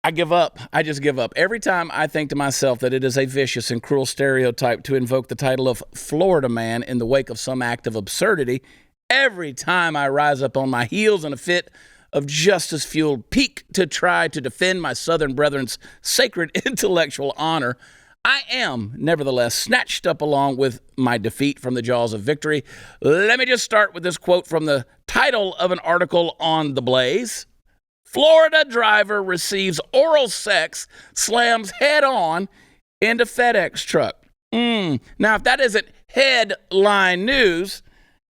I give up. I just give up. Every time I think to myself that it is a vicious and cruel stereotype to invoke the title of Florida man in the wake of some act of absurdity, every time I rise up on my heels in a fit of justice-fueled pique to try to defend my Southern brethren's sacred intellectual honor, I am, nevertheless, snatched up along with my defeat from the jaws of victory. Let me just start with this quote from the title of an article on TheBlaze. Florida driver receives oral sex, slams head-on into FedEx truck. Now, if that isn't headline news,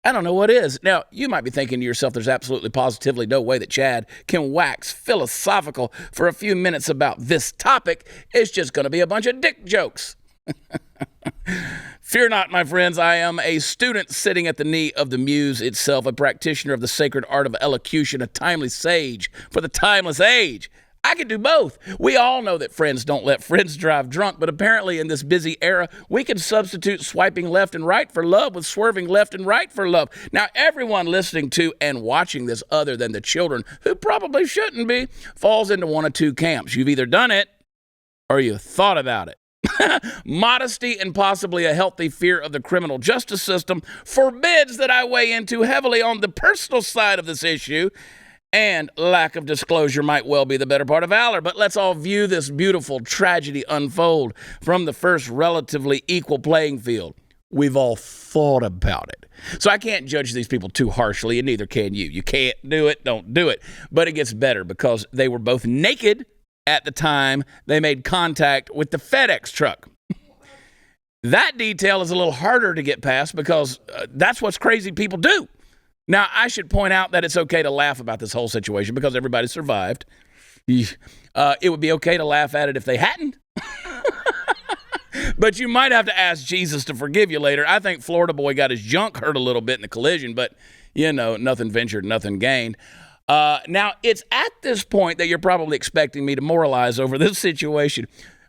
I don't know what is. Now, you might be thinking to yourself, there's absolutely positively no way that Chad can wax philosophical for a few minutes about this topic. It's just going to be a bunch of dick jokes. Fear not, my friends. I am a student sitting at the knee of the Muse itself, a practitioner of the sacred art of elocution, a timely sage for the timeless age. I can do both. We all know that friends don't let friends drive drunk, but apparently in this busy era, we can substitute swiping left and right for love with swerving left and right for love. Now, everyone listening to and watching this other than the children, who probably shouldn't be, falls into one of two camps. You've either done it or you thought about it. Modesty and possibly a healthy fear of the criminal justice system forbids that I weigh in too heavily on the personal side of this issue, and lack of disclosure might well be the better part of valor. But let's all view this beautiful tragedy unfold from the first relatively equal playing field. We've all thought about it. So I can't judge these people too harshly, and neither can you. You can't do it, don't do it. But it gets better because they were both naked at the time they made contact with the FedEx truck. That detail is a little harder to get past because that's what crazy people do. Now, I should point out that it's okay to laugh about this whole situation because everybody survived. It would be okay to laugh at it if they hadn't. But you might have to ask Jesus to forgive you later. I think Florida boy got his junk hurt a little bit in the collision, but, you know, nothing ventured, nothing gained. Now, it's at this point that you're probably expecting me to moralize over this situation.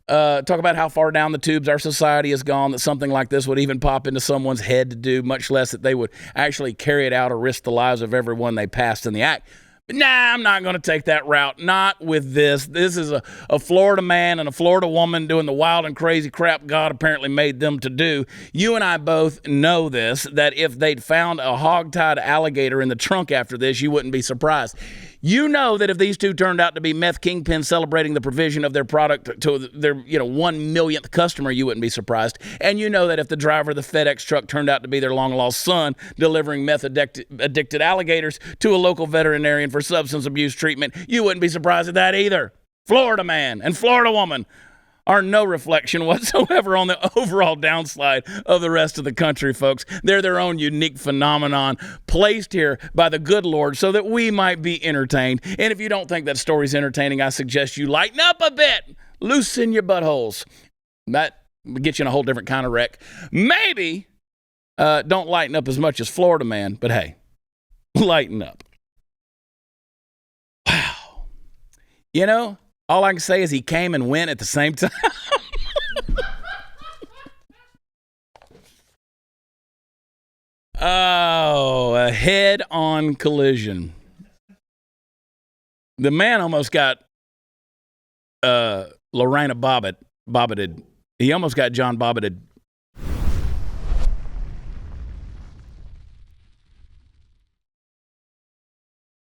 Talk about how far down the tubes our society has gone that something like this would even pop into someone's head to do, much less that they would actually carry it out or risk the lives of everyone they passed in the act. But nah, I'm not going to take that route. Not with this. This is a Florida man and a Florida woman doing the wild and crazy crap God apparently made them to do. You and I both know this, that if they'd found a hog-tied alligator in the trunk after this, you wouldn't be surprised. You know that if these two turned out to be meth kingpins celebrating the provision of their product to their 1 millionth customer, you wouldn't be surprised. And you know that if the driver of the FedEx truck turned out to be their long-lost son delivering meth-addicted alligators to a local veterinarian for substance abuse treatment, you wouldn't be surprised at that either. Florida man and Florida woman are no reflection whatsoever on the overall downslide of the rest of the country, folks. They're their own unique phenomenon placed here by the good Lord so that we might be entertained. And if you don't think that story's entertaining, I suggest you lighten up a bit. Loosen your buttholes. That will get you in a whole different kind of wreck. Maybe don't lighten up as much as Florida man, but hey, lighten up. Wow. You know, all I can say is he came and went at the same time. Oh, a head-on collision. The man almost got Lorena bobbited. He almost got John bobbited